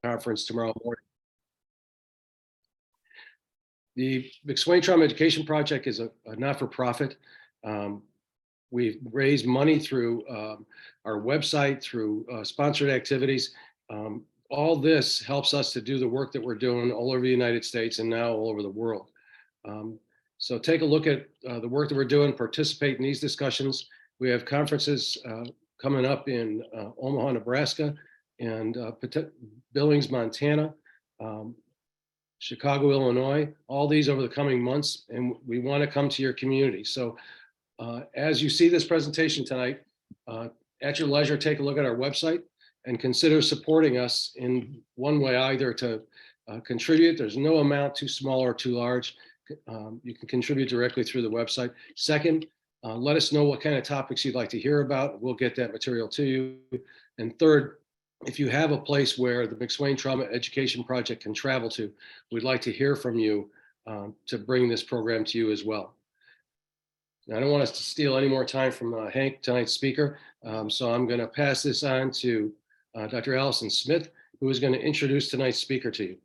conference tomorrow morning. The McSwain Trauma Education Project is a not-for-profit. We've raised money through our website, through sponsored activities. All this helps us to do the work that we're doing all over the United States and now all over the world. So take a look at the work that we're doing, participate in these discussions. We have conferences coming up in Omaha, Nebraska, and Billings, Montana, Chicago, Illinois, all these over the coming months, and we want to come to your community. So as you see this presentation tonight, at your leisure, take a look at our website and consider supporting us in one way, either to contribute. There's no amount too small or too large. You can contribute directly through the website. Second, let us know what kind of topics you'd like to hear about. We'll get that material to you. And third, if you have a place where the McSwain Trauma Education Project can travel to, we'd like to hear from you to bring this program to you as well. Now, I don't want us to steal any more time from Hank, tonight's speaker, so I'm going to pass this on to Dr. Allison Smith, who is going to introduce tonight's speaker to you.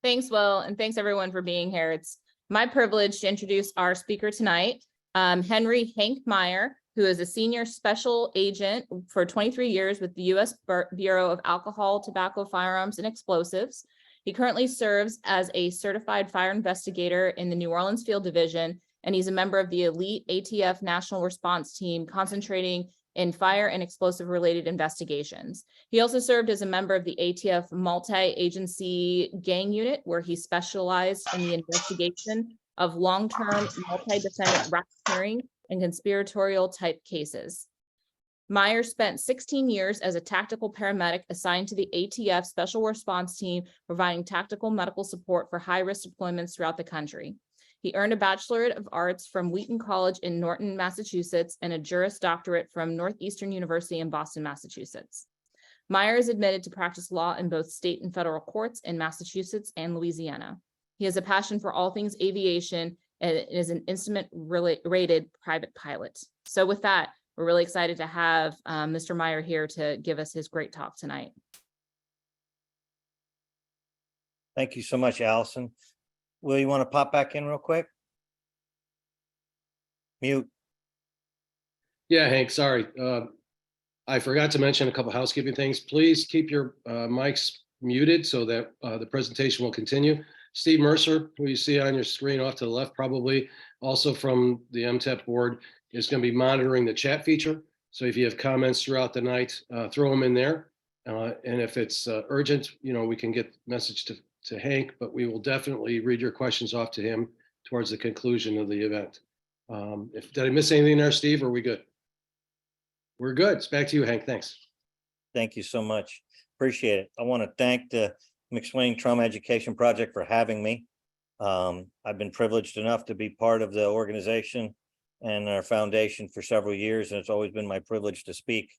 Thanks, Will, and thanks everyone for being here. It's my privilege to introduce our speaker tonight, Henry Hank Meyer, who is a senior special agent for 23 years with the U.S. Bureau of Alcohol, Tobacco, Firearms, and Explosives. He currently serves as a certified fire investigator in the New Orleans Field Division, and he's a member of the elite ATF National Response Team concentrating in fire and explosive-related investigations. He also served as a member of the ATF Multi-Agency Gang Unit, where he specialized in the investigation of long-term multi-defendant racketeering and conspiratorial type cases. Meyer spent 16 years as a tactical paramedic assigned to the ATF Special Response Team, providing tactical medical support for high-risk deployments throughout the country. He earned a Bachelor of Arts from Wheaton College in Norton, Massachusetts, and a Juris Doctorate from Northeastern University in Boston, Massachusetts. Meyer is admitted to practice law in both state and federal courts in Massachusetts and Louisiana. He has a passion for all things aviation and is an instrument-rated private pilot. So with that, we're really excited to have Mr. Meyer here to give us his great talk tonight. Thank you so much, Allison. Will, you want to pop back in real quick? Mute. Yeah, Hank, sorry. I forgot to mention a couple housekeeping things. Please keep your mics muted so that the presentation will continue. Steve Mercer, who you see on your screen off to the left, probably also from the MTEP board, is going to be monitoring the chat feature. So if you have comments throughout the night, throw them in there. And if it's urgent, we can get the message to Hank, but we will definitely read your questions off to him towards the conclusion of the event. Did I miss anything there, Steve? Or are we good? We're good. It's back to you, Hank. Thanks. Thank you so much. Appreciate it. I want to thank the McSwain Trauma Education Project for having me. I've been privileged enough to be part of the organization and our foundation for several years, and it's always been my privilege to speak.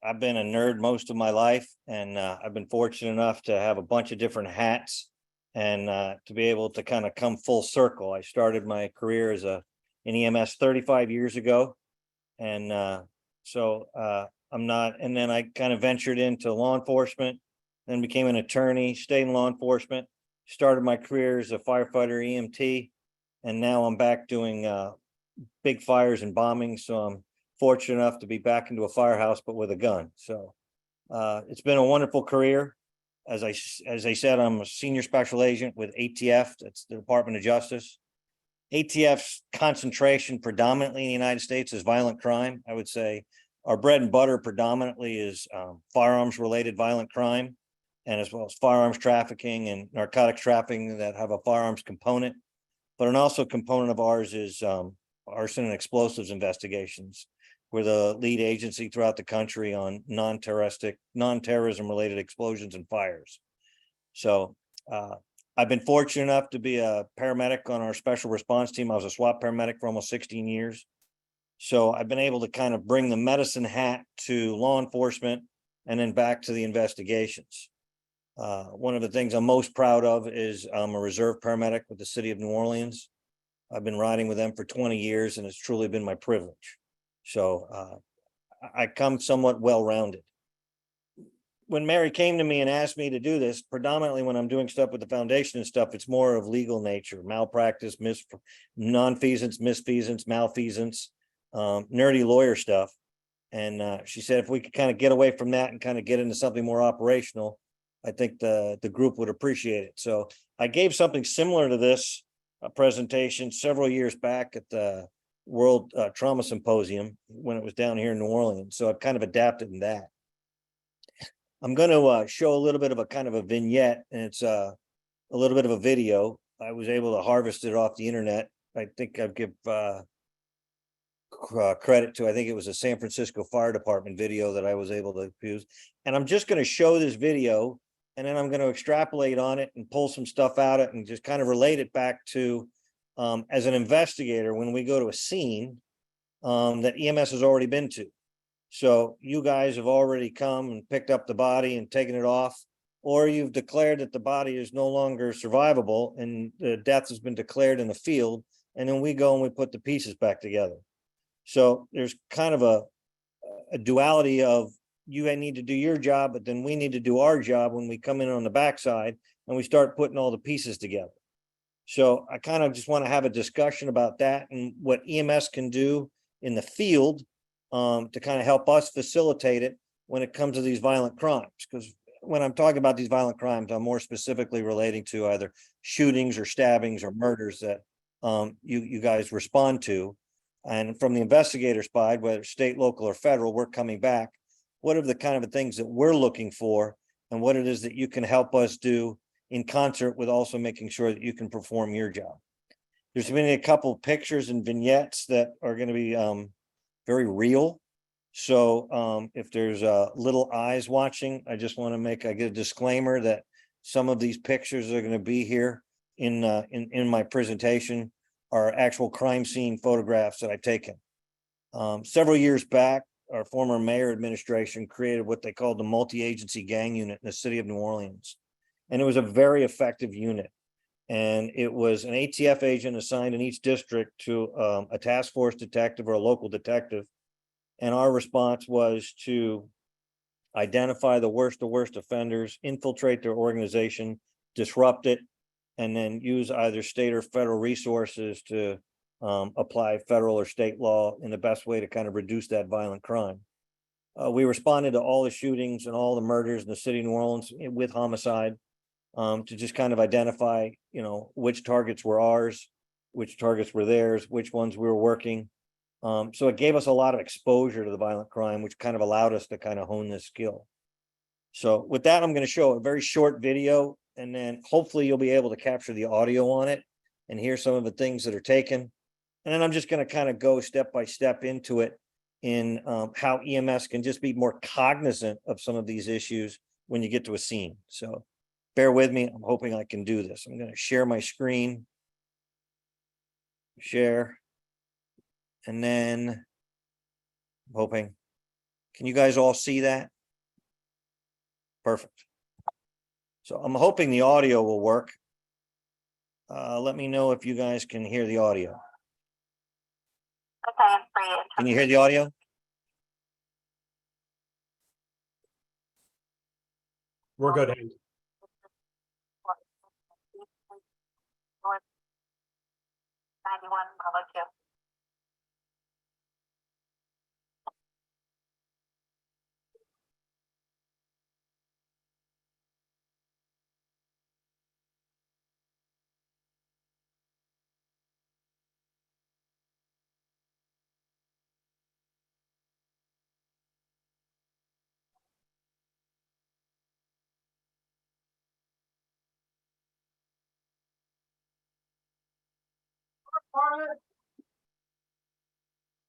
I've been a nerd most of my life, and I've been fortunate enough to have a bunch of different hats and to be able to kind of come full circle. I started my career as in EMS 35 years ago, and and then I kind of ventured into law enforcement, then became an attorney, stayed in law enforcement, started my career as a firefighter EMT, and now I'm back doing big fires and bombings. So I'm fortunate enough to be back into a firehouse, but with a gun. So it's been a wonderful career. As I said, I'm a senior special agent with ATF. That's the Department of Justice. ATF's concentration predominantly in the United States is violent crime. I would say our bread and butter predominantly is firearms related violent crime, and as well as firearms trafficking and narcotics trafficking that have a firearms component. But an also component of ours is arson and explosives investigations. We're the lead agency throughout the country on non-terrorism related explosions and fires. So I've been fortunate enough to be a paramedic on our special response team. I was a SWAT paramedic for almost 16 years. So I've been able to kind of bring the medicine hat to law enforcement and then back to the investigations. One of the things I'm most proud of is I'm a reserve paramedic with the city of New Orleans. I've been riding with them for 20 years, and it's truly been my privilege. So I come somewhat well-rounded. When Mary came to me and asked me to do this, predominantly when I'm doing stuff with the foundation and stuff, it's more of legal nature, malpractice, nonfeasance, misfeasance, malfeasance, nerdy lawyer stuff. And she said, if we could kind of get away from that and kind of get into something more operational, I think the group would appreciate it. So I gave something similar to this presentation several years back at the World Trauma Symposium when it was down here in New Orleans. So I've kind of adapted in that. I'm going to show a little bit of a kind of a vignette, and it's a little bit of a video. I was able to harvest it off the internet. I think I'd give credit to, I think it was a San Francisco Fire Department video that I was able to use. And I'm just going to show this video, and then I'm going to extrapolate on it and pull some stuff out of it and just kind of relate it back to, as an investigator, when we go to a scene that EMS has already been to. So you guys have already come and picked up the body and taken it off, or you've declared that the body is no longer survivable and the death has been declared in the field. And then we go and we put the pieces back together. So there's kind of a duality of you need to do your job, but then we need to do our job when we come in on the backside and we start putting all the pieces together. So I kind of just want to have a discussion about that and what EMS can do in the field to kind of help us facilitate it when it comes to these violent crimes. Because when I'm talking about these violent crimes, I'm more specifically relating to either shootings or stabbings or murders that you guys respond to. And from the investigator side, whether state, local, or federal, we're coming back. What are the kind of things that we're looking for, and what it is that you can help us do in concert with also making sure that you can perform your job? There's been a couple pictures and vignettes that are going to be very real. So if there's little eyes watching, I just want to make a disclaimer that some of these pictures are going to be here in my presentation are actual crime scene photographs that I've taken. Several years back, our former Meyer administration created what they called the multi-agency gang unit in the city of New Orleans. And it was a very effective unit. And it was an ATF agent assigned in each district to a task force detective or a local detective. And our response was to identify the worst offenders, infiltrate their organization, disrupt it, and then use either state or federal resources to apply federal or state law in the best way to kind of reduce that violent crime. We responded to all the shootings and all the murders in the city of New Orleans with homicide to just kind of identify, which targets were ours, which targets were theirs, which ones we were working. So it gave us a lot of exposure to the violent crime, which kind of allowed us to kind of hone this skill. So with that, I'm going to show a very short video, and then hopefully you'll be able to capture the audio on it and hear some of the things that are taken. And then I'm just going to kind of go step by step into it in how EMS can just be more cognizant of some of these issues when you get to a scene. So bear with me. I'm hoping I can do this. I'm going to share my screen. Share. And then I'm hoping, can you guys all see that? Perfect. So I'm hoping the audio will work. Let me know if you guys can hear the audio. Can you hear the audio? We're good. Hank.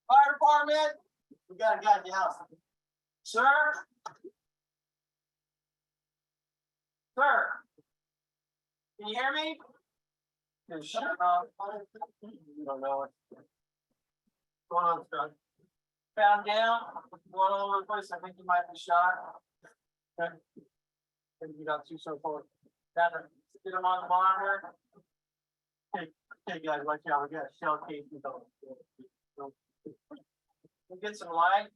Fire department, we got a guy in the house. Sir? Sir? Can you hear me? Shut up. You don't know what's going on, sir. Found down, going all over the place. I think you might be shot. Okay. Maybe you got two so far. Get him on the monitor. Okay, guys, watch out. We got a shell case. We'll get some light.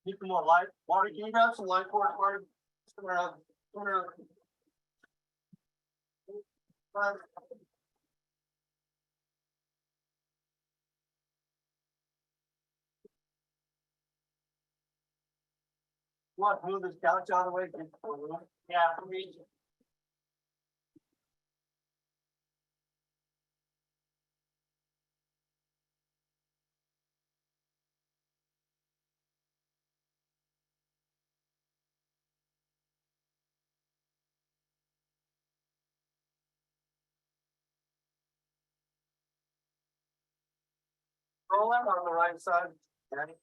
Keep them more light. Marty, can you grab some light for us, Marty? Turn around. Turn around. What, move this couch out of the way? Yeah, for me. Roll him on the right side. Ready?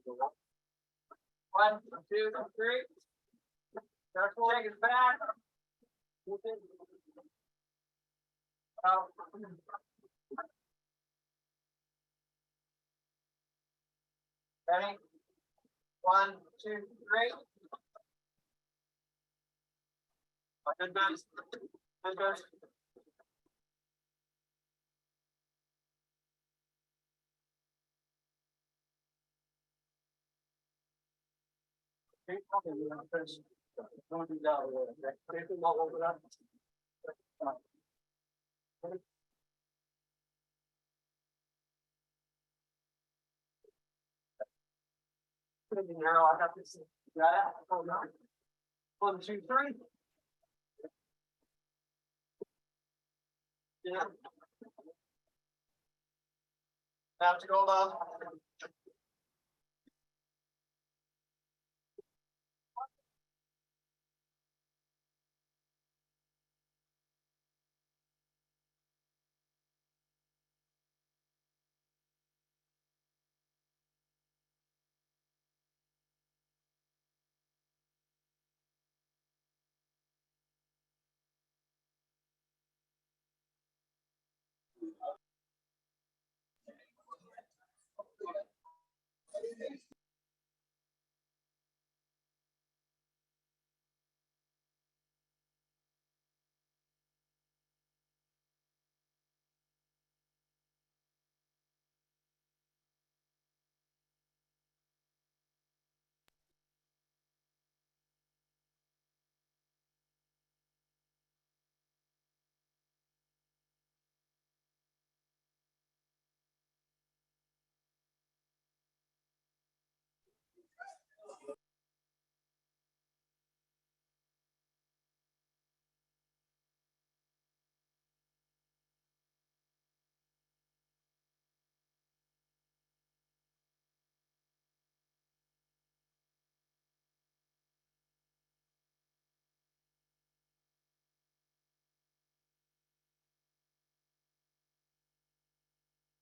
1, 2, 3. Take his back. Out. Ready? 1, 2, 3. Good guys. Good guys. Don't do that. Take them all over that. Now I have to see that. 1, 2, 3. Yeah. Have to go down.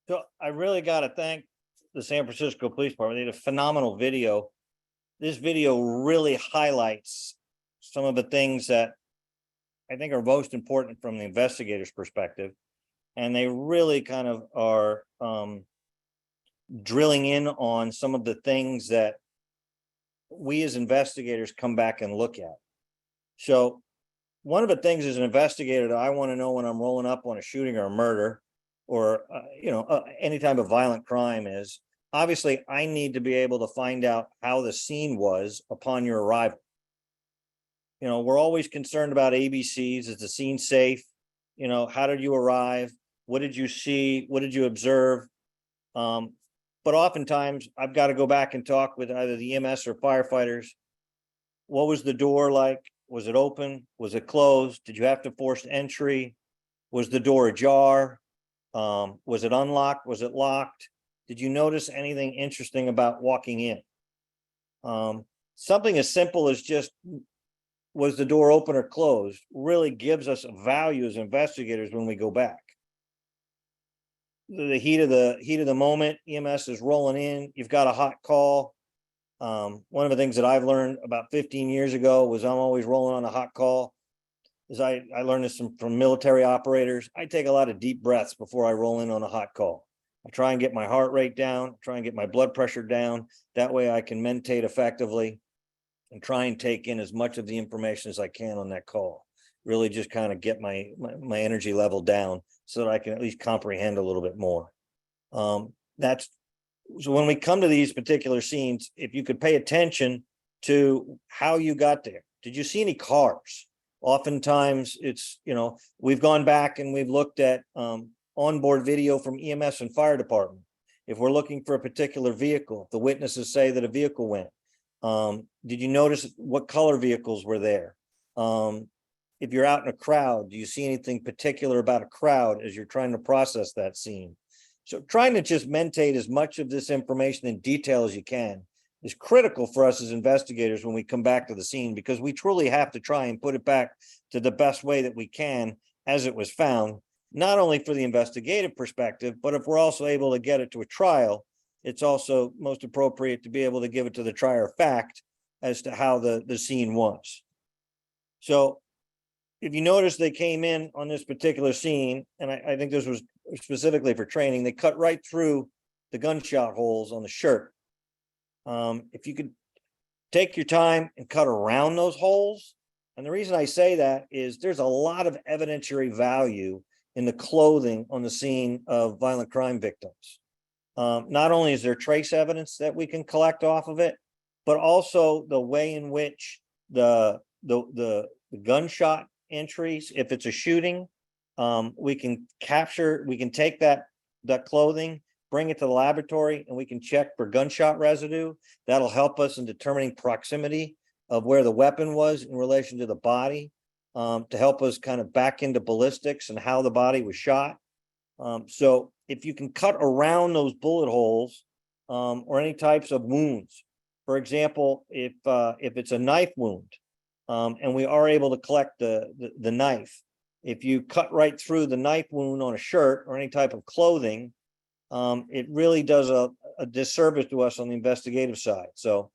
So I really got to thank the San Francisco Police Department. They did a phenomenal video. This video really highlights some of the things that I think are most important from the investigator's perspective. And they really kind of are drilling in on some of the things that we as investigators come back and look at. So one of the things as an investigator that I want to know when I'm rolling up on a shooting or a murder or, any type of violent crime is, obviously, I need to be able to find out how the scene was upon your arrival. You know, we're always concerned about ABCs. Is the scene safe? You know, how did you arrive? What did you see? What did you observe? But oftentimes I've got to go back and talk with either the EMS or firefighters. What was the door like? Was it open? Was it closed? Did you have to force entry? Was the door ajar? Was it unlocked? Was it locked? Did you notice anything interesting about walking in? Something as simple as just, was the door open or closed, really gives us value as investigators when we go back. The heat of the moment, EMS is rolling in, you've got a hot call. One of the things that I've learned about 15 years ago was I'm always rolling on a hot call. Is I learned this from military operators. I take a lot of deep breaths before I roll in on a hot call. I try and get my heart rate down, try and get my blood pressure down. That way I can mentate effectively and try and take in as much of the information as I can on that call. Really just kind of get my energy level down so that I can at least comprehend a little bit more. That's So when we come to these particular scenes, if you could pay attention to how you got there. Did you see any cars? Oftentimes it's, we've gone back and we've looked at onboard video from EMS and fire department. If we're looking for a particular vehicle, the witnesses say that a vehicle went. Did you notice what color vehicles were there? If you're out in a crowd, do you see anything particular about a crowd as you're trying to process that scene? So trying to just mentate as much of this information in detail as you can is critical for us as investigators when we come back to the scene, because we truly have to try and put it back to the best way that we can as it was found, not only for the investigative perspective, but if we're also able to get it to a trial, it's also most appropriate to be able to give it to the trier of fact as to how the scene was. So if you notice, they came in on this particular scene, and I think this was specifically for training, they cut right through the gunshot holes on the shirt. If you could take your time and cut around those holes, and the reason I say that is there's a lot of evidentiary value in the clothing on the scene of violent crime victims. Not only is there trace evidence that we can collect off of it, but also the way in which the gunshot entries, if it's a shooting, we can take that clothing, bring it to the laboratory, and we can check for gunshot residue. That'll help us in determining proximity of where the weapon was in relation to the body, to help us kind of back into ballistics and how the body was shot. So if you can cut around those bullet holes, or any types of wounds, for example, if it's a knife wound, and we are able to collect the knife, if you cut right through the knife wound on a shirt or any type of clothing, it really does a disservice to us on the investigative side. So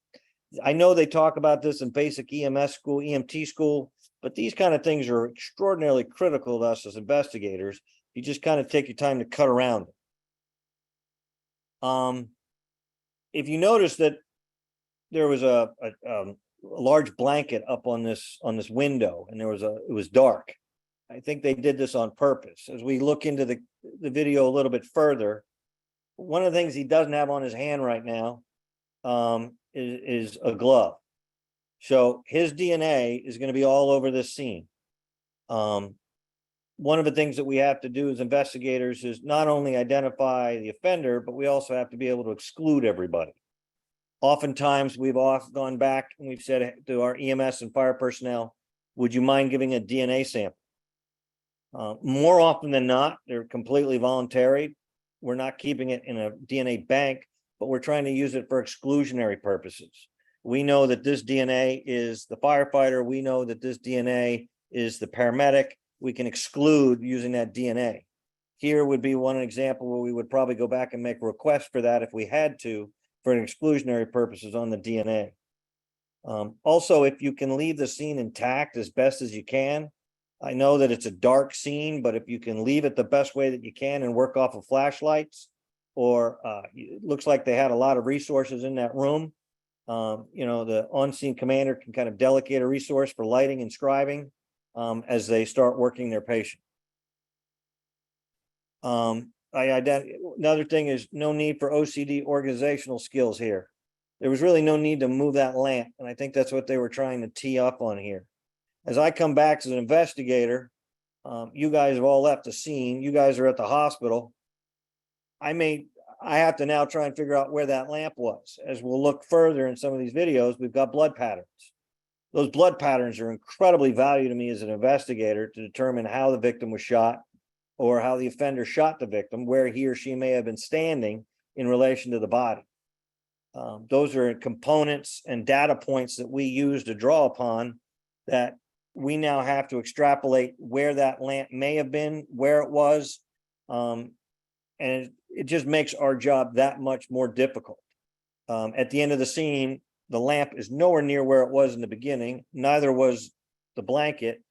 I know they talk about this in basic EMS school, EMT school, but these kind of things are extraordinarily critical to us as investigators. You just kind of take your time to cut around it. If you notice that there was a large blanket up on this window, and it was dark. I think they did this on purpose. As we look into the video a little bit further, one of the things he doesn't have on his hand right now is a glove. So his DNA is going to be all over this scene. One of the things that we have to do as investigators is not only identify the offender, but we also have to be able to exclude everybody. Oftentimes we've gone back and we've said to our EMS and fire personnel, would you mind giving a DNA sample? More often than not, they're completely voluntary. We're not keeping it in a DNA bank, but we're trying to use it for exclusionary purposes. We know that this DNA is the firefighter. We know that this DNA is the paramedic. We can exclude using that DNA. Here would be one example where we would probably go back and make a request for that if we had to, for an exclusionary purposes on the DNA. Also, if you can leave the scene intact as best as you can, I know that it's a dark scene, but if you can leave it the best way that you can and work off of flashlights, or it looks like they had a lot of resources in that room. The on-scene commander can kind of delegate a resource for lighting and scribing as they start working their patient. Another thing is no need for OCD organizational skills here. There was really no need to move that lamp, and I think that's what they were trying to tee up on here. As I come back as an investigator, you guys have all left the scene. You guys are at the hospital. I have to now try and figure out where that lamp was. As we'll look further in some of these videos, we've got blood patterns. Those blood patterns are incredibly valuable to me as an investigator to determine how the victim was shot or how the offender shot the victim, where he or she may have been standing in relation to the body. Those are components and data points that we use to draw upon that we now have to extrapolate where that lamp may have been, where it was, and it just makes our job that much more difficult. At the end of the scene, the lamp is nowhere near where it was in the beginning, neither was the blanket,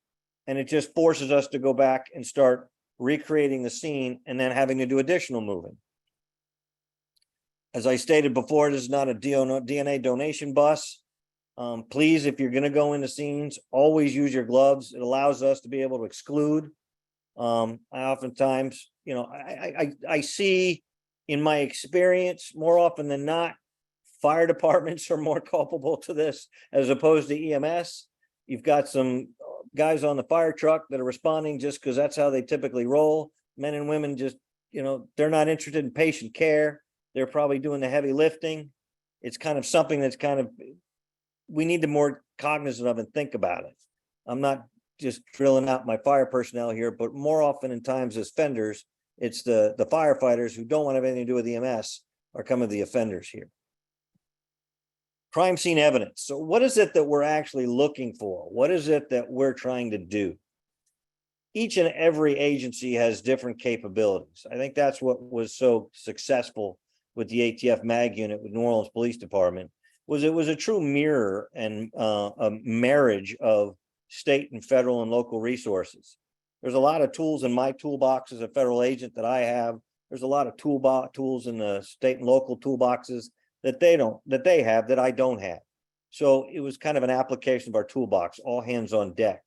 and it just forces us to go back and start recreating the scene and then having to do additional moving. As I stated before, this is not a DNA donation bus. Please, if you're going to go into scenes, always use your gloves. It allows us to be able to exclude. I oftentimes, I see in my experience, more often than not, fire departments are more culpable to this as opposed to EMS. You've got some guys on the fire truck that are responding just because that's how they typically roll. Men and women just, they're not interested in patient care. They're probably doing the heavy lifting. It's kind of something that's we need to more cognizant of and think about it. I'm not just drilling out my fire personnel here, but more often in times as offenders, it's the firefighters who don't want to have anything to do with EMS are coming the offenders here. Crime scene evidence. So what is it that we're actually looking for? What is it that we're trying to do? Each and every agency has different capabilities. I think that's what was so successful with the ATF MAG unit with New Orleans Police Department, was it was a true mirror and a marriage of state and federal and local resources. There's a lot of tools in my toolbox as a federal agent that I have. There's a lot of tools in the state and local toolboxes that they have that I don't have. So it was kind of an application of our toolbox, all hands on deck.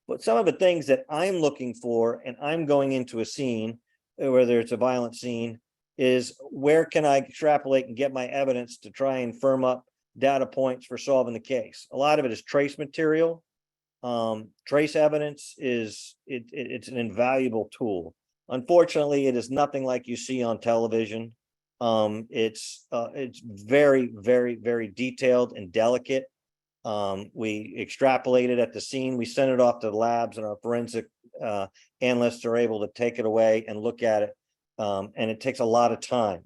But some of the things that I'm looking for, and I'm going into a scene, whether it's a violent scene, is where can I extrapolate and get my evidence to try and firm up data points for solving the case. A lot of it is trace material. Trace evidence it's an invaluable tool. Unfortunately, it is nothing like you see on television. It's very, very, very detailed and delicate. We extrapolate it at the scene. We send it off to the labs, and our forensic analysts are able to take it away and look at it. And it takes a lot of time.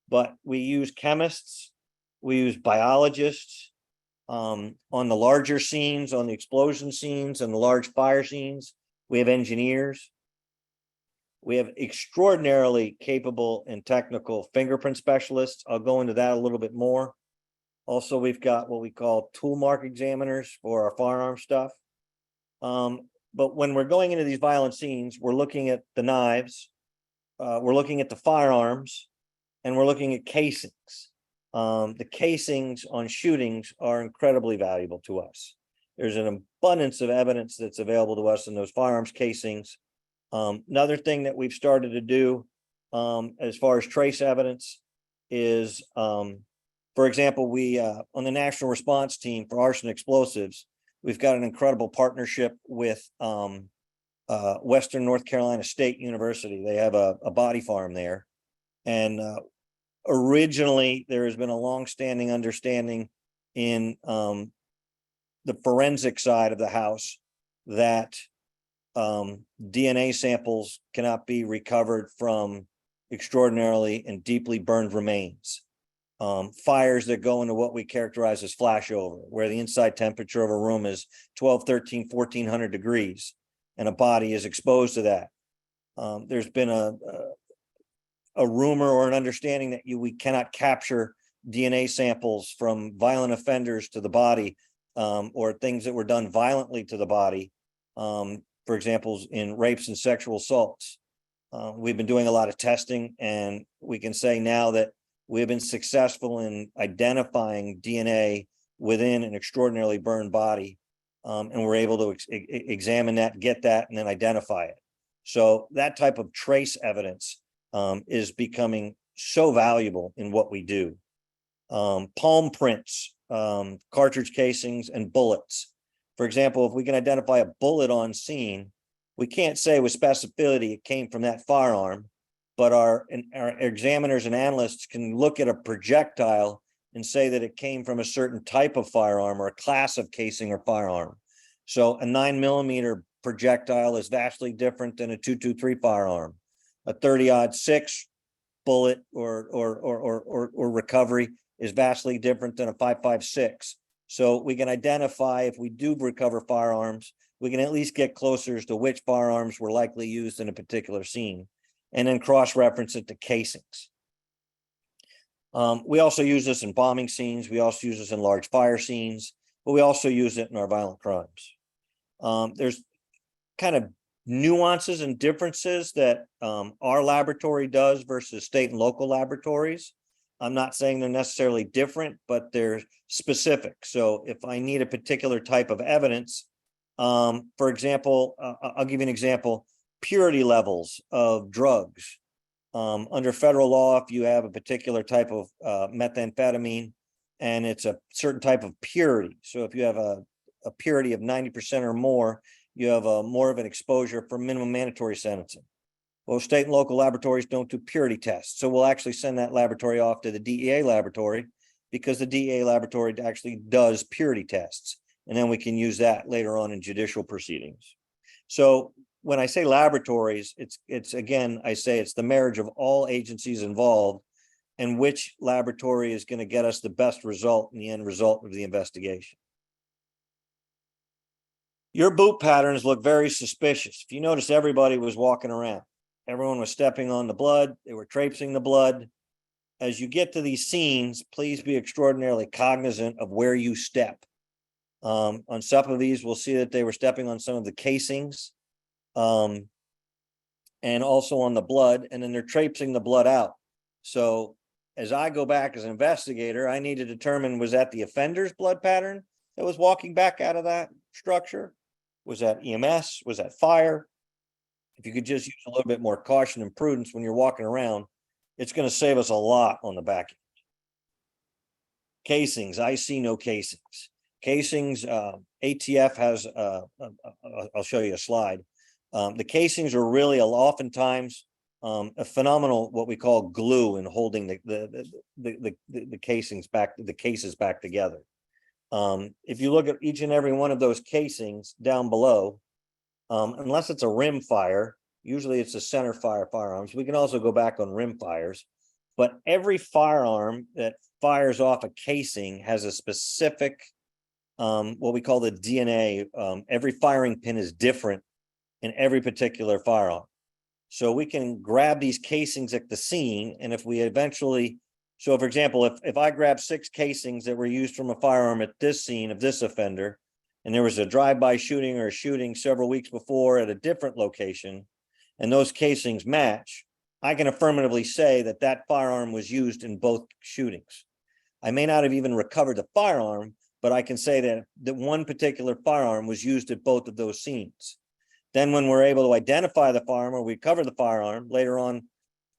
But we use chemists, we use biologists on the larger scenes, on the explosion scenes and the large fire scenes. We have engineers. We have extraordinarily capable and technical fingerprint specialists. I'll go into that a little bit more. Also, we've got what we call tool mark examiners for our firearm stuff. But when we're going into these violent scenes, we're looking at the knives, we're looking at the firearms, and we're looking at casings. The casings on shootings are incredibly valuable to us. There's an abundance of evidence that's available to us in those firearms casings. Another thing that we've started to do as far as trace evidence is, for example, we on the national response team for arson explosives, we've got an incredible partnership with Western North Carolina State University. They have a body farm there. And originally, there has been a longstanding understanding in the forensic side of the house that DNA samples cannot be recovered from extraordinarily and deeply burned remains. Fires that go into what we characterize as flashover, where the inside temperature of a room is 12, 13, 1400 degrees, and a body is exposed to that. There's been a rumor or an understanding that we cannot capture DNA samples from violent offenders to the body, or things that were done violently to the body. For example, in rapes and sexual assaults. We've been doing a lot of testing, and we can say now that we have been successful in identifying DNA within an extraordinarily burned body, and we're able to examine that, get that, and then identify it. So that type of trace evidence is becoming so valuable in what we do. Palm prints, cartridge casings, and bullets. For example, if we can identify a bullet on scene, we can't say with specificity it came from that firearm, but our examiners and analysts can look at a projectile and say that it came from a certain type of firearm or a class of casing or firearm. So a 9mm projectile is vastly different than a .223 firearm. A 30-06 bullet or recovery is vastly different than a .556. So we can identify, if we do recover firearms, we can at least get closer as to which firearms were likely used in a particular scene, and then cross-reference it to casings. We also use this in bombing scenes. We also use this in large fire scenes, but we also use it in our violent crimes. There's kind of nuances and differences that our laboratory does versus state and local laboratories. I'm not saying they're necessarily different, but they're specific. So if I need a particular type of evidence, for example, I'll give you an example, purity levels of drugs. Under federal law, if you have a particular type of methamphetamine and it's a certain type of purity, so if you have a purity of 90% or more, you have a more of an exposure for minimum mandatory sentencing. Well, state and local laboratories don't do purity tests, so we'll actually send that laboratory off to the DEA laboratory, because the DEA laboratory actually does purity tests, and then we can use that later on in judicial proceedings. So when I say laboratories, it's again, I say it's the marriage of all agencies involved and which laboratory is going to get us the best result in the end result of the investigation. Your boot patterns look very suspicious. If you notice, everybody was walking around. Everyone was stepping on the blood. They were traipsing the blood. As you get to these scenes, please be extraordinarily cognizant of where you step. On some of these, we'll see that they were stepping on some of the casings, and also on the blood, and then they're traipsing the blood out. So as I go back as an investigator, I need to determine, was that the offender's blood pattern that was walking back out of that structure? Was that EMS? Was that fire? If you could just use a little bit more caution and prudence when you're walking around, it's going to save us a lot on the back end. Casings, I see no casings. Casings, ATF has, I'll show you a slide. The casings are really oftentimes a phenomenal, what we call glue in holding the casings back, the cases back together. If you look at each and every one of those casings down below, unless it's a rim fire, usually it's a center fire firearms. We can also go back on rim fires, but every firearm that fires off a casing has a specific, what we call the DNA. Every firing pin is different in every particular firearm. So we can grab these casings at the scene, and if we eventually, so for example, if I grab 6 casings that were used from a firearm at this scene of this offender, and there was a drive-by shooting or a shooting several weeks before at a different location, and those casings match, I can affirmatively say that that firearm was used in both shootings. I may not have even recovered the firearm, but I can say that one particular firearm was used at both of those scenes. Then when we're able to identify the firearm or recover the firearm later on,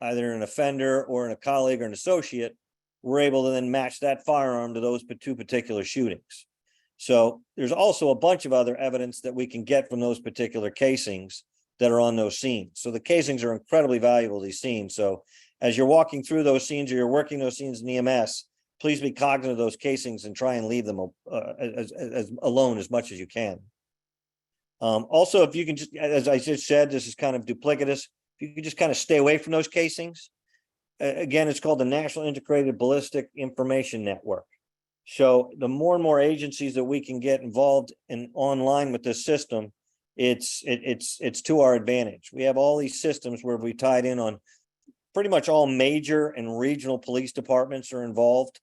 either an offender or a colleague or an associate, we're able to then match that firearm to those 2 particular shootings. So there's also a bunch of other evidence that we can get from those particular casings that are on those scenes. So the casings are incredibly valuable, these scenes. So as you're walking through those scenes or you're working those scenes in EMS, please be cognizant of those casings and try and leave them as alone as much as you can. Also, if you can just, as I just said, this is kind of duplicitous. If you can just kind of stay away from those casings. Again, it's called the National Integrated Ballistic Information Network. So the more and more agencies that we can get involved in online with this system, it's to our advantage. We have all these systems where we tied in on pretty much all major and regional police departments are involved.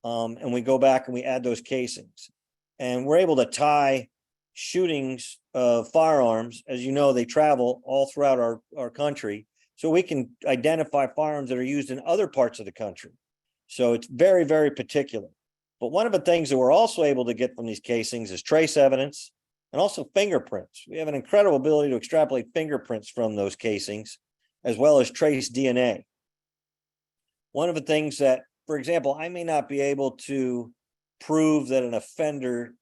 And we go back and we add those casings, and we're able to tie shootings of firearms. As you know, they travel all throughout our country. So we can identify firearms that are used in other parts of the country. So it's very, very particular. But one of the things that we're also able to get from these casings is trace evidence and also fingerprints. We have an incredible ability to extrapolate fingerprints from those casings, as well as trace DNA. One of the things that, for example, I may not be able to prove that an offender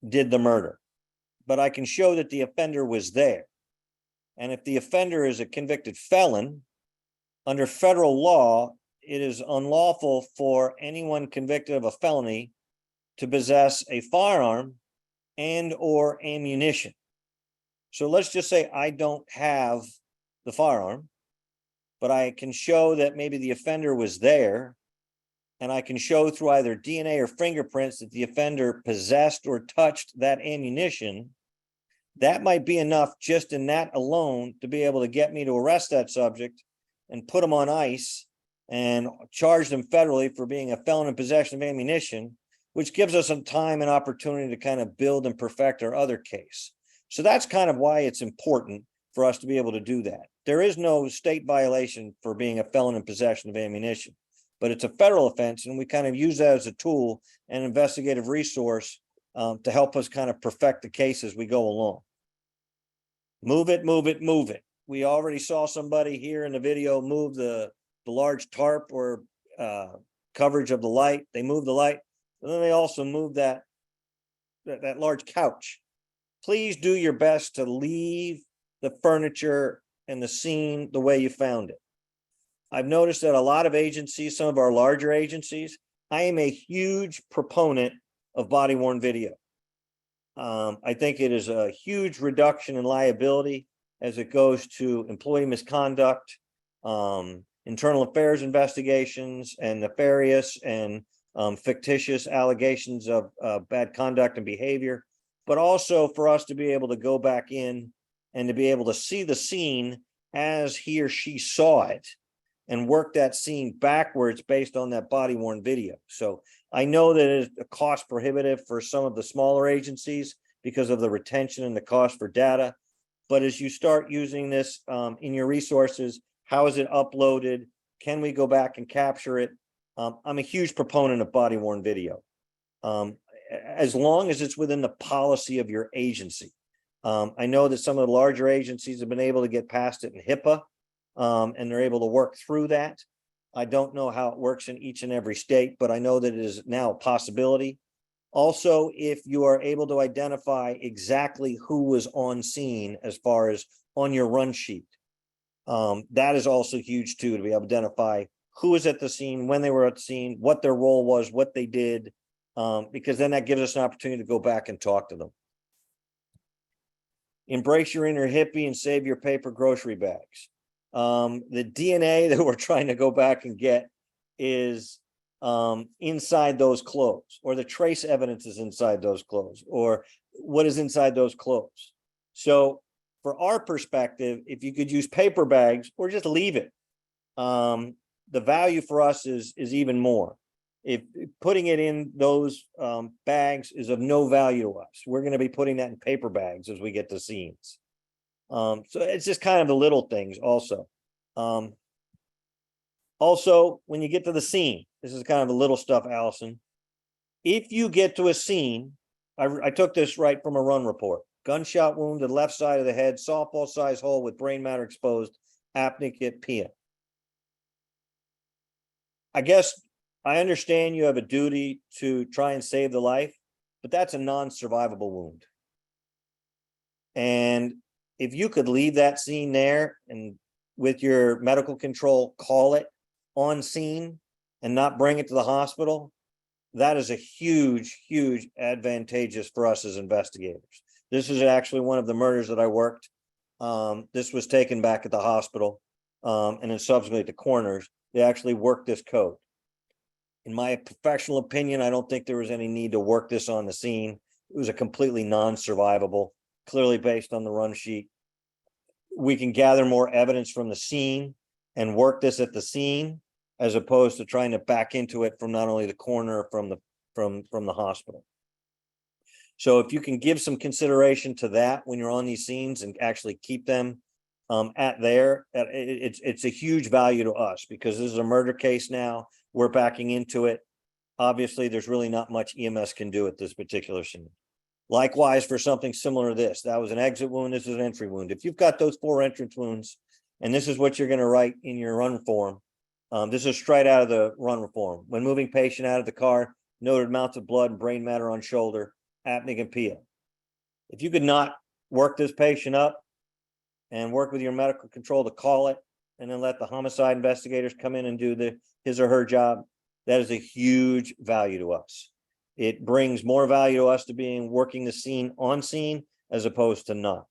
did the murder, but I can show that the offender was there. And if the offender is a convicted felon, under federal law, it is unlawful for anyone convicted of a felony to possess a firearm and or ammunition. So let's just say I don't have the firearm, but I can show that maybe the offender was there, and I can show through either DNA or fingerprints that the offender possessed or touched that ammunition. That might be enough just in that alone to be able to get me to arrest that subject and put them on ice and charge them federally for being a felon in possession of ammunition, which gives us some time and opportunity to kind of build and perfect our other case. So that's kind of why it's important for us to be able to do that. There is no state violation for being a felon in possession of ammunition, but it's a federal offense, and we kind of use that as a tool and investigative resource to help us kind of perfect the case as we go along. Move it, move it, move it. we already saw somebody here in the video move the large tarp or coverage of the light. They moved the light, and then they also moved that large couch. Please do your best to leave the furniture and the scene the way you found it. I've noticed that a lot of agencies, some of our larger agencies, I am a huge proponent of body worn video. I think it is a huge reduction in liability as it goes to employee misconduct, internal affairs investigations, and nefarious and fictitious allegations of bad conduct and behavior, but also for us to be able to go back in and to be able to see the scene as he or she saw it and work that scene backwards based on that body worn video. So I know that it is cost prohibitive for some of the smaller agencies because of the retention and the cost for data. But as you start using this in your resources, how is it uploaded? Can we go back and capture it? I'm a huge proponent of body worn video. As long as it's within the policy of your agency. I know that some of the larger agencies have been able to get past it in HIPAA, and they're able to work through that. I don't know how it works in each and every state, but I know that it is now a possibility. Also, if you are able to identify exactly who was on scene as far as on your run sheet, that is also huge too, to be able to identify who was at the scene, when they were at the scene, what their role was, what they did, because then that gives us an opportunity to go back and talk to them. Embrace your inner hippie and save your paper grocery bags. The DNA that we're trying to go back and get is inside those clothes, or the trace evidence is inside those clothes, or what is inside those clothes. So for our perspective, if you could use paper bags or just leave it, the value for us is even more. If putting it in those bags is of no value to us, we're going to be putting that in paper bags as we get to scenes. So it's just kind of the little things also. Also, when you get to the scene, this is kind of the little stuff, Allison. If you get to a scene, I took this right from a run report. Gunshot wound to the left side of the head, softball size hole with brain matter exposed, apnea pia. I guess I understand you have a duty to try and save the life, but that's a non-survivable wound. And if you could leave that scene there and with your medical control, call it on scene and not bring it to the hospital, that is a huge, huge advantageous for us as investigators. This is actually one of the murders that I worked. This was taken back at the hospital, and then subsequently at the coroners. They actually worked this code. In my professional opinion, I don't think there was any need to work this on the scene. It was a completely non-survivable, clearly based on the run sheet. We can gather more evidence from the scene and work this at the scene, as opposed to trying to back into it from not only the coroner, from the hospital. So if you can give some consideration to that when you're on these scenes and actually keep them at there, it's a huge value to us, because this is a murder case now. We're backing into it. Obviously, there's really not much EMS can do at this particular scene. Likewise, for something similar to this, that was an exit wound. This is an entry wound. If you've got those 4 entrance wounds, and this is what you're going to write in your run form, this is straight out of the run form. When moving patient out of the car, noted amounts of blood and brain matter on shoulder, apnea pia. If you could not work this patient up and work with your medical control to call it, and then let the homicide investigators come in and do his or her job, that is a huge value to us. It brings more value to us to being working the scene on scene as opposed to not.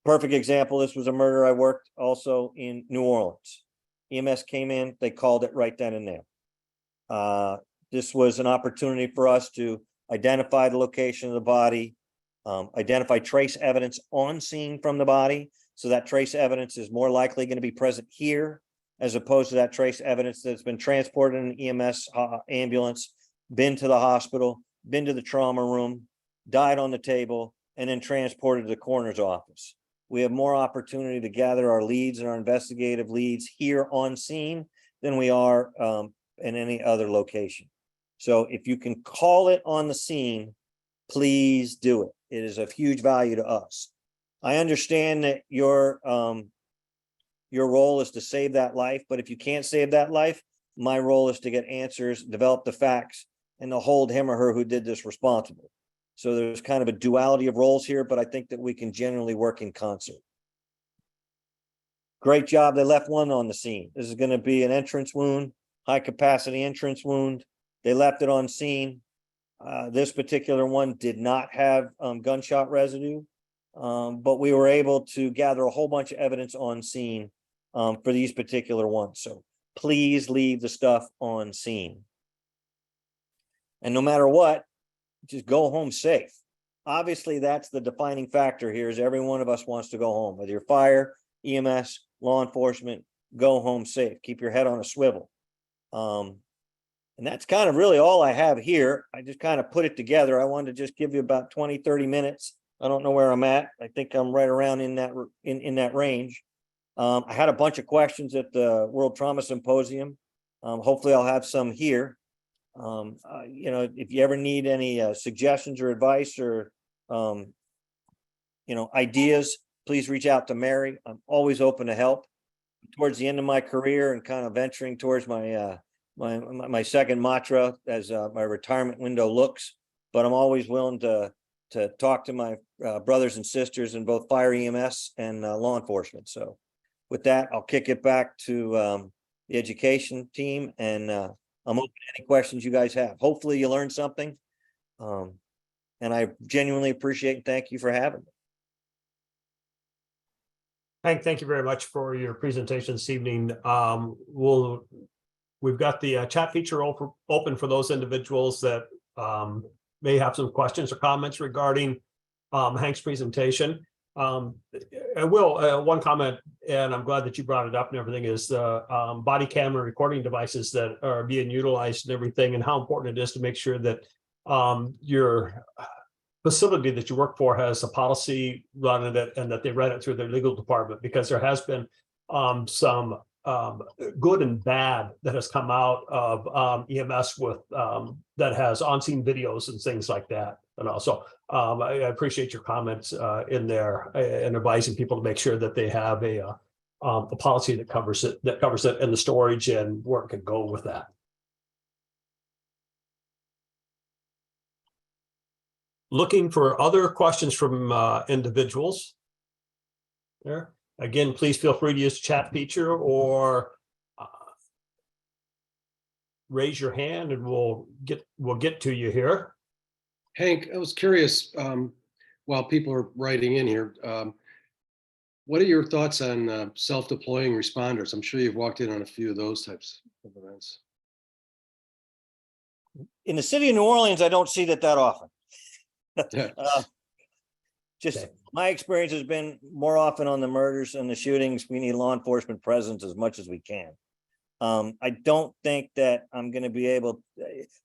Perfect example, this was a murder I worked also in New Orleans. EMS came in, they called it right then and there. This was an opportunity for us to identify the location of the body, identify trace evidence on scene from the body. So that trace evidence is more likely going to be present here, as opposed to that trace evidence that's been transported in an EMS ambulance, been to the hospital, been to the trauma room, died on the table, and then transported to the coroner's office. We have more opportunity to gather our leads and our investigative leads here on scene than we are in any other location. So if you can call it on the scene, please do it. it is of huge value to us. I understand that your role is to save that life, but if you can't save that life, my role is to get answers, develop the facts, and to hold him or her who did this responsible. So there's kind of a duality of roles here, but I think that we can generally work in concert. Great job. They left one on the scene. This is going to be an entrance wound, high capacity entrance wound. They left it on scene. This particular one did not have gunshot residue, but we were able to gather a whole bunch of evidence on scene for these particular ones. So please leave the stuff on scene. And no matter what, just go home safe. Obviously, that's the defining factor here is every one of us wants to go home, whether you're fire, EMS, law enforcement, go home safe. Keep your head on a swivel. And that's kind of really all I have here. I just kind of put it together. I wanted to just give you about 20, 30 minutes. I don't know where I'm at. I think I'm right around in that range. I had a bunch of questions at the World Trauma Symposium. Hopefully I'll have some here. If you ever need any suggestions or advice or, ideas, please reach out to Mary. I'm always open to help. Towards the end of my career and kind of venturing towards my my second mantra as my retirement window looks, but I'm always willing to talk to my brothers and sisters in both fire, EMS, and law enforcement. So with that, I'll kick it back to the education team, and I'm open to any questions you guys have. Hopefully you learned something, and I genuinely appreciate and thank you for having me. Hank, thank you very much for your presentation this evening. We've got the chat feature open for those individuals that may have some questions or comments regarding Hank's presentation. I will, one comment, and I'm glad that you brought it up and everything, is the body camera recording devices that are being utilized and everything, and how important it is to make sure that your facility that you work for has a policy running it and that they run it through their legal department, because there has been some good and bad that has come out of EMS with that has on-scene videos and things like that. And also, I appreciate your comments in there and advising people to make sure that they have a policy that covers it and the storage and where it can go with that. Looking for other questions from individuals there. Again, please feel free to use the chat feature or raise your hand and we'll get to you here. Hank, I was curious, while people are writing in here, what are your thoughts on self-deploying responders? I'm sure you've walked in on a few of those types of events. In the city of New Orleans, I don't see that often. Yeah. My experience has been more often on the murders and the shootings. We need law enforcement presence as much as we can. I don't think that I'm going to be able,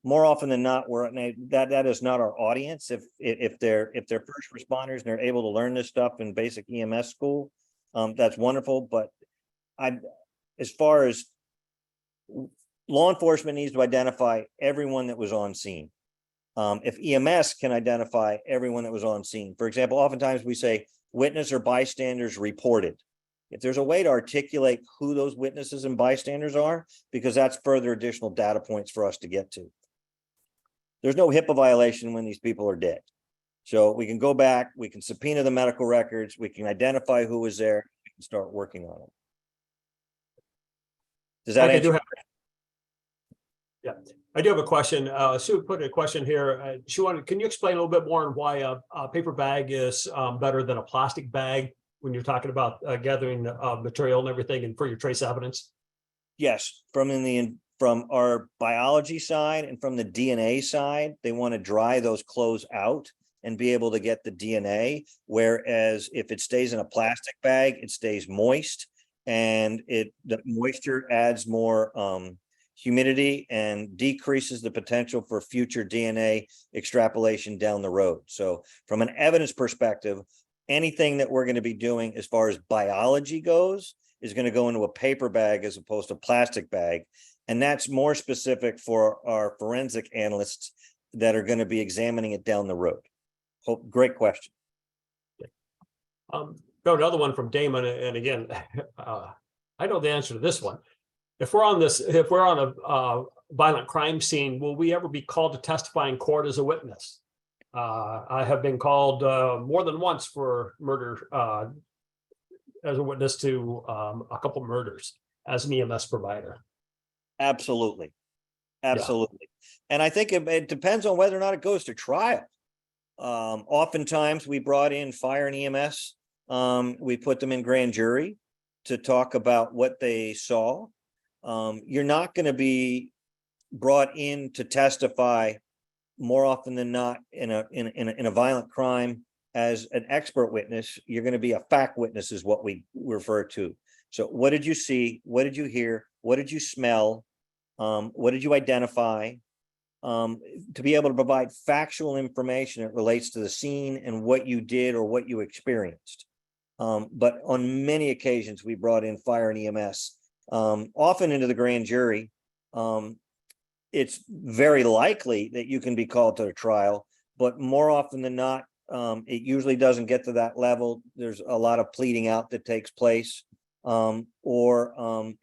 more often than not, that is not our audience. If they're first responders and they're able to learn this stuff in basic EMS school, that's wonderful. But as far as law enforcement needs to identify everyone that was on scene. If EMS can identify everyone that was on scene, for example, oftentimes we say witness or bystanders reported. If there's a way to articulate who those witnesses and bystanders are, because that's further additional data points for us to get to. There's no HIPAA violation when these people are dead. So we can go back, we can subpoena the medical records, we can identify who was there, we can start working on it. Does that answer? Yeah, I do have a question. Sue put a question here. Can you explain a little bit more on why a paper bag is better than a plastic bag when you're talking about gathering material and everything and for your trace evidence? Yes, from our biology side and from the DNA side, they want to dry those clothes out and be able to get the DNA. Whereas if it stays in a plastic bag, it stays moist, and the moisture adds more humidity and decreases the potential for future DNA extrapolation down the road. So from an evidence perspective, anything that we're going to be doing as far as biology goes is going to go into a paper bag as opposed to plastic bag. And that's more specific for our forensic analysts that are going to be examining it down the road. Great question. Got another one from Damon, and again, I know the answer to this one. If we're on a violent crime scene, will we ever be called to testify in court as a witness? I have been called more than once for murder as a witness to a couple murders as an EMS provider. Absolutely. Absolutely. And I think it depends on whether or not it goes to trial. Oftentimes we brought in fire and EMS. We put them in grand jury to talk about what they saw. You're not going to be brought in to testify more often than not in a violent crime as an expert witness. You're going to be a fact witness is what we refer to. So what did you see? What did you hear? What did you smell? What did you identify? To be able to provide factual information that relates to the scene and what you did or what you experienced. But on many occasions, we brought in fire and EMS, often into the grand jury. It's very likely that you can be called to a trial, but more often than not, it usually doesn't get to that level. There's a lot of pleading out that takes place. Or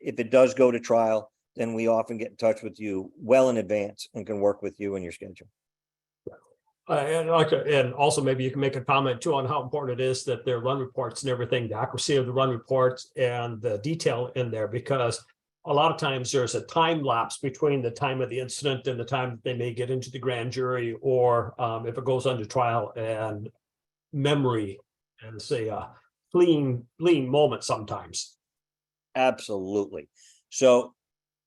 if it does go to trial, then we often get in touch with you well in advance and can work with you in your schedule. And also maybe you can make a comment too on how important it is that their run reports and everything, the accuracy of the run reports and the detail in there, because a lot of times there's a time lapse between the time of the incident and the time that they may get into the grand jury, or if it goes under trial, and memory and say a fleeing moment sometimes. Absolutely. So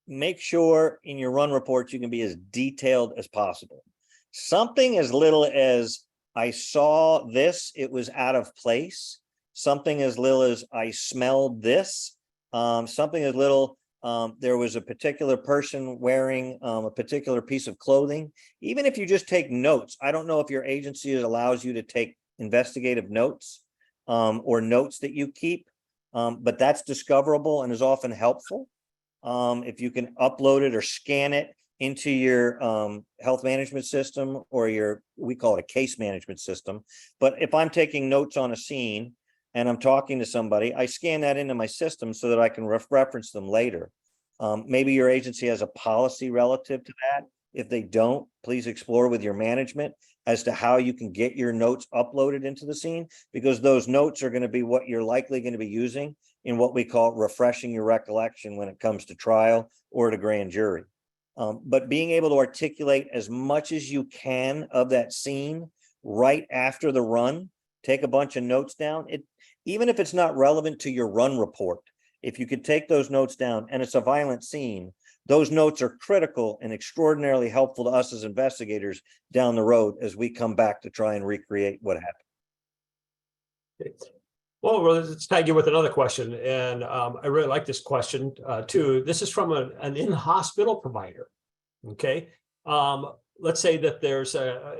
make sure in your run reports you can be as detailed as possible. Something as little as I saw this, it was out of place. Something as little as I smelled this. Something as little, there was a particular person wearing a particular piece of clothing. Even if you just take notes, I don't know if your agency allows you to take investigative notes or notes that you keep, but that's discoverable and is often helpful. If you can upload it or scan it into your health management system or we call it a case management system. But if I'm taking notes on a scene and I'm talking to somebody, I scan that into my system so that I can reference them later. Maybe your agency has a policy relative to that. If they don't, please explore with your management as to how you can get your notes uploaded into the scene, because those notes are going to be what you're likely going to be using in what we call refreshing your recollection when it comes to trial or to grand jury. But being able to articulate as much as you can of that scene right after the run, take a bunch of notes down. Even if it's not relevant to your run report, if you could take those notes down and it's a violent scene, those notes are critical and extraordinarily helpful to us as investigators down the road as we come back to try and recreate what happened. Well, let's tag you with another question. And I really like this question too. This is from an in-hospital provider. Okay. Let's say that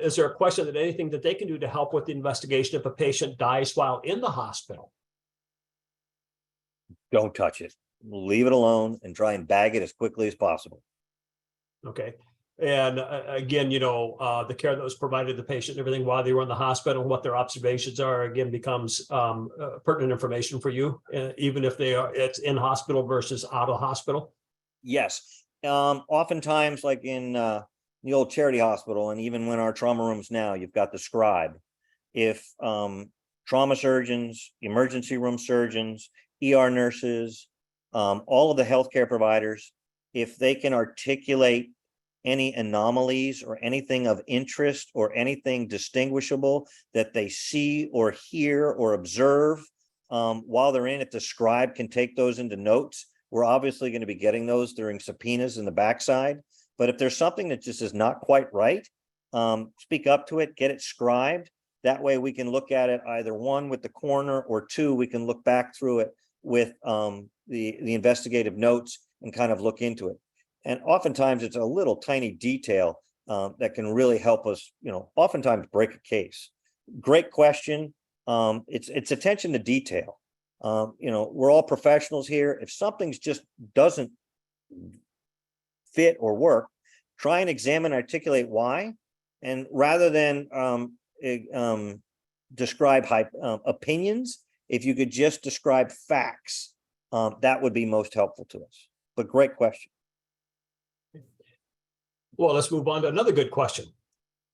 is there a question that anything that they can do to help with the investigation if a patient dies while in the hospital? Don't touch it. Leave it alone and try and bag it as quickly as possible. Okay. And again, the care that was provided to the patient and everything while they were in the hospital, what their observations are, again, becomes pertinent information for you, even if it's in hospital versus out of hospital. Yes. Oftentimes, like in the old charity hospital, and even when our trauma rooms now, you've got the scribe. If trauma surgeons, emergency room surgeons, ER nurses, all of the healthcare providers, if they can articulate any anomalies or anything of interest or anything distinguishable that they see or hear or observe while they're in, if the scribe can take those into notes, we're obviously going to be getting those during subpoenas in the backside. But if there's something that just is not quite right, speak up to it, get it scribed. That way we can look at it either one with the coroner, or two, we can look back through it with the investigative notes and kind of look into it. And oftentimes it's a little tiny detail that can really help us, oftentimes break a case. Great question. It's attention to detail. We're all professionals here. If something's just doesn't fit or work, try and examine, articulate why. And rather than describe opinions. If you could just describe facts, that would be most helpful to us. But great question. Well, let's move on to another good question.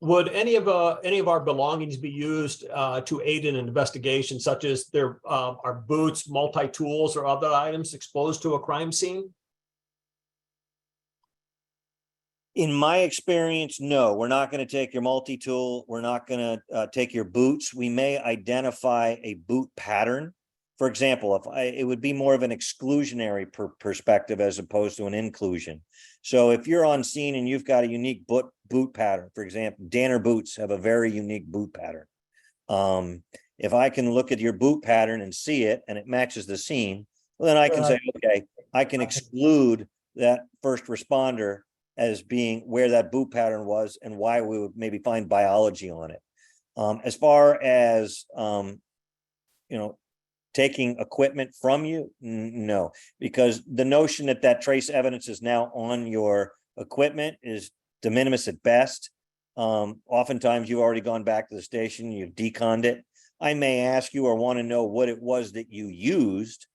Would any of our belongings be used to aid in an investigation, such as our boots, multi-tools, or other items exposed to a crime scene? In my experience, no, we're not going to take your multi-tool. We're not going to take your boots. We may identify a boot pattern. For example, it would be more of an exclusionary perspective as opposed to an inclusion. So if you're on scene and you've got a unique boot pattern, for example, Danner boots have a very unique boot pattern. If I can look at your boot pattern and see it and it matches the scene, well, then I can say, okay, I can exclude that first responder as being where that boot pattern was and why we would maybe find biology on it. As far as, taking equipment from you, no, because the notion that trace evidence is now on your equipment is de minimis at best. Oftentimes you've already gone back to the station, you've deconned it. I may ask you or want to know what it was that you used.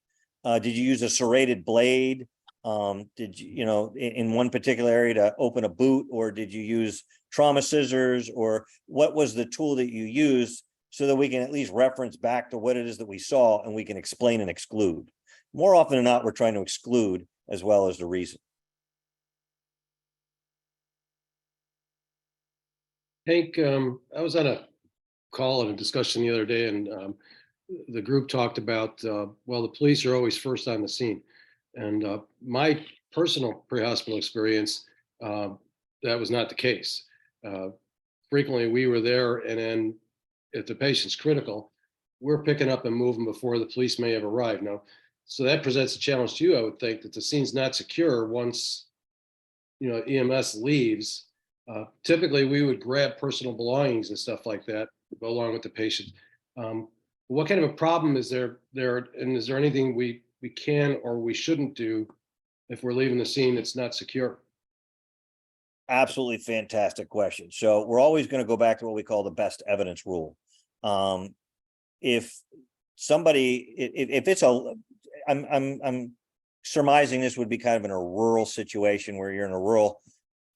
Did you use a serrated blade? Did you, in one particular area to open a boot, or did you use trauma scissors, or what was the tool that you used, so that we can at least reference back to what it is that we saw and we can explain and exclude. More often than not, we're trying to exclude as well as the reason. Hank, I was on a call and a discussion the other day, and the group talked about, well, the police are always first on the scene. And my personal pre-hospital experience, that was not the case. Frequently, we were there, and then if the patient's critical, we're picking up and moving before the police may have arrived. Now, so that presents a challenge to you, I would think, that the scene's not secure once, EMS leaves. Typically, we would grab personal belongings and stuff like that to go along with the patient. What kind of a problem is there, and is there anything we can or we shouldn't do if we're leaving the scene that's not secure? Absolutely fantastic question. So we're always going to go back to what we call the best evidence rule. If it's I'm surmising this would be kind of in a rural situation where you're in a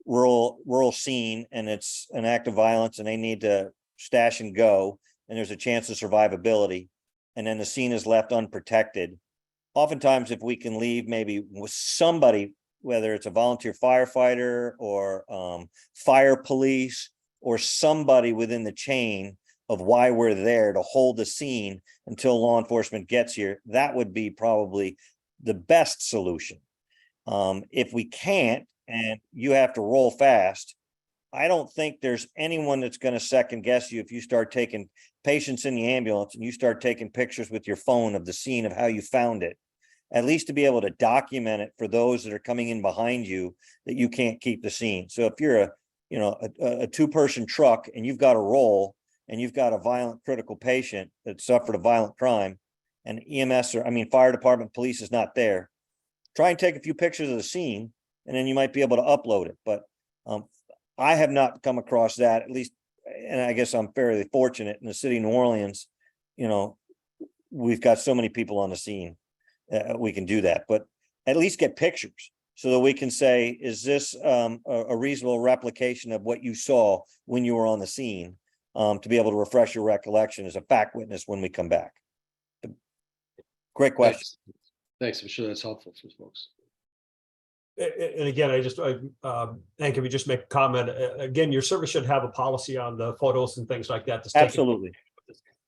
rural scene and it's an act of violence and they need to stash and go, and there's a chance of survivability, and then the scene is left unprotected. Oftentimes, if we can leave maybe with somebody, whether it's a volunteer firefighter or fire police or somebody within the chain of why we're there to hold the scene until law enforcement gets here, that would be probably the best solution. If we can't and you have to roll fast, I don't think there's anyone that's going to second guess you if you start taking patients in the ambulance and you start taking pictures with your phone of the scene of how you found it, at least to be able to document it for those that are coming in behind you that you can't keep the scene. So if you're a two-person truck and you've got a roll and you've got a violent critical patient that suffered a violent crime and EMS fire department, police is not there, try and take a few pictures of the scene and then you might be able to upload it. But I have not come across that, at least, and I guess I'm fairly fortunate in the city of New Orleans, we've got so many people on the scene. We can do that, but at least get pictures so that we can say, is this a reasonable replication of what you saw when you were on the scene, to be able to refresh your recollection as a fact witness when we come back. Great question. Thanks. I'm sure that's helpful for folks. And again, Hank, if you just make a comment, again, your service should have a policy on the photos and things like that. Absolutely.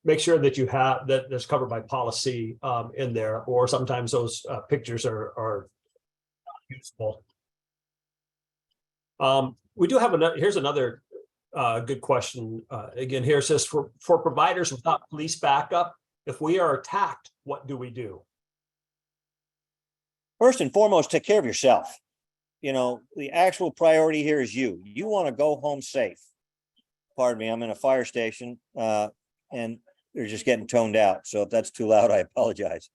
Make sure that you have that's covered by policy in there, or sometimes those pictures are useful. We do have here's another good question. Again, here it says, for providers without police backup, if we are attacked, what do we do? First and foremost, take care of yourself. The actual priority here is you. You want to go home safe. Pardon me, I'm in a fire station and they're just getting toned out. So if that's too loud, I apologize.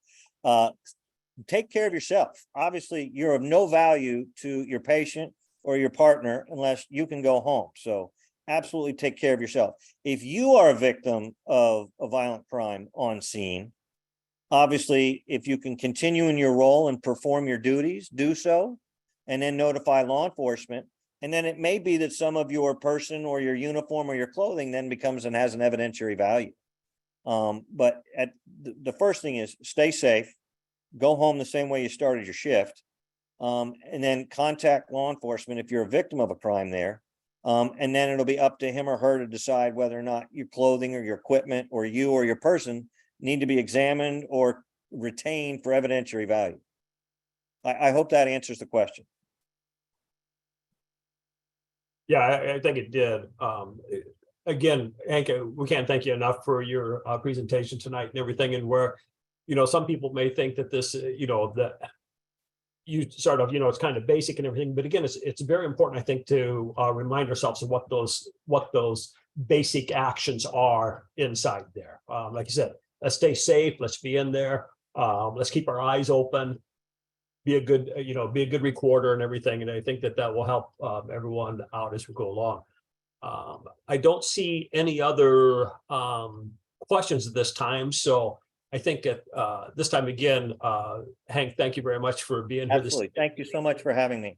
Take care of yourself. Obviously, you're of no value to your patient or your partner unless you can go home. So absolutely take care of yourself. If you are a victim of a violent crime on scene, obviously, if you can continue in your role and perform your duties, do so, and then notify law enforcement. And then it may be that some of your person or your uniform or your clothing then becomes and has an evidentiary value. But at the first thing is stay safe, go home the same way you started your shift, and then contact law enforcement if you're a victim of a crime there. And then it'll be up to him or her to decide whether or not your clothing or your equipment or you or your person need to be examined or retained for evidentiary value. I hope that answers the question. Yeah, I think it did. Again, Hank, we can't thank you enough for your presentation tonight and everything. And where, some people may think that this, that you sort of, it's kind of basic and everything. But again, it's very important, I think, to remind ourselves of what those basic actions are inside there. Like you said, let's stay safe. Let's be in there. Let's keep our eyes open. Be a good recorder and everything. And I think that will help everyone out as we go along. I don't see any other questions at this time. So I think at this time again, Hank, thank you very much for being here. Absolutely. Thank you so much for having me.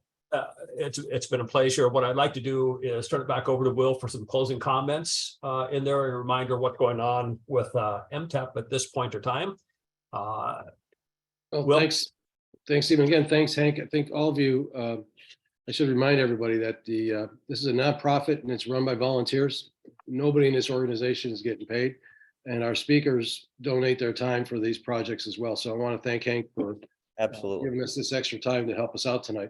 It's been a pleasure. What I'd like to do is turn it back over to Will for some closing comments in there, and a reminder of what's going on with MTEP at this point in time. Well, Will? Thanks, Stephen. Again, thanks, Hank. I think all of you, I should remind everybody that this is a nonprofit and it's run by volunteers. Nobody in this organization is getting paid, and our speakers donate their time for these projects as well. So I want to thank Hank for Absolutely. giving us this extra time to help us out tonight.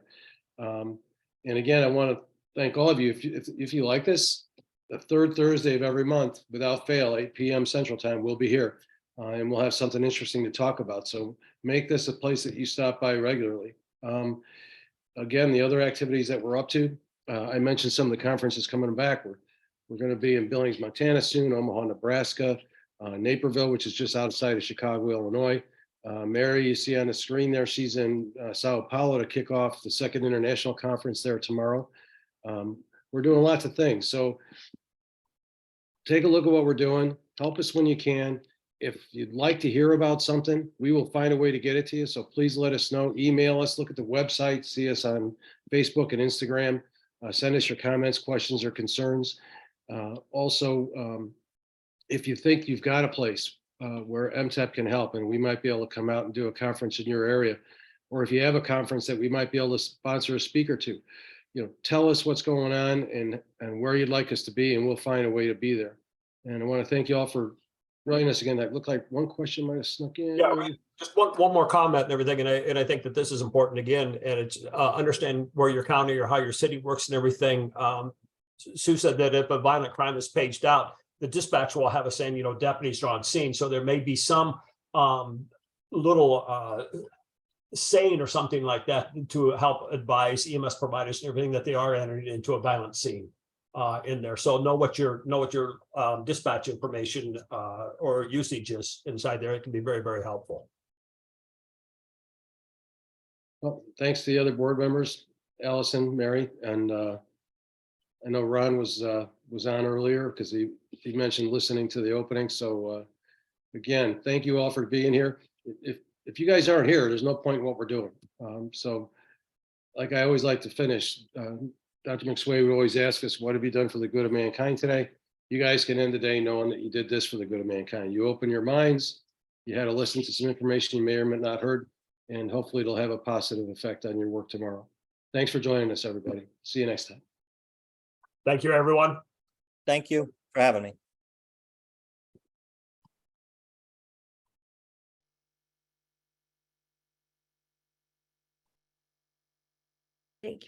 And again, I want to thank all of you. If you like this, the third Thursday of every month, without fail, 8 p.m. Central Time, we'll be here. And we'll have something interesting to talk about. So make this a place that you stop by regularly. Again, the other activities that we're up to, I mentioned some of the conferences coming back. We're going to be in Billings, Montana soon, Omaha, Nebraska, Naperville, which is just outside of Chicago, Illinois. Mary, you see on the screen there, she's in Sao Paulo to kick off the second international conference there tomorrow. We're doing lots of things. So take a look at what we're doing. Help us when you can. If you'd like to hear about something, we will find a way to get it to you. So please let us know. Email us, look at the website, see us on Facebook and Instagram. Send us your comments, questions, or concerns. Also, if you think you've got a place where MTEP can help and we might be able to come out and do a conference in your area, or if you have a conference that we might be able to sponsor a speaker to, tell us what's going on and where you'd like us to be, and we'll find a way to be there. And I want to thank you all for joining us again. That looked like one question might have snuck in. Yeah, just one more comment and everything, and I think that this is important again, and it's understand where your county or how your city works and everything. Sue said that if a violent crime is paged out, the dispatch will have a saying, deputies are on scene. So there may be some little saying or something like that to help advise EMS providers and everything that they are entering into a violent scene in there. So know what your dispatch information or usage is inside there. It can be very, very helpful. Well, thanks to the other board members, Allison, Mary, and I know Ron was on earlier because he mentioned listening to the opening. So again, thank you all for being here. If you guys aren't here, there's no point in what we're doing. So like I always like to finish, Dr. McSwain would always ask us, what have you done for the good of mankind today? You guys can end the day knowing that you did this for the good of mankind. You open your minds, you had to listen to some information you may or may not heard, and hopefully it'll have a positive effect on your work tomorrow. Thanks for joining us, everybody. See you next time. Thank you, everyone. Thank you for having me. Thank you.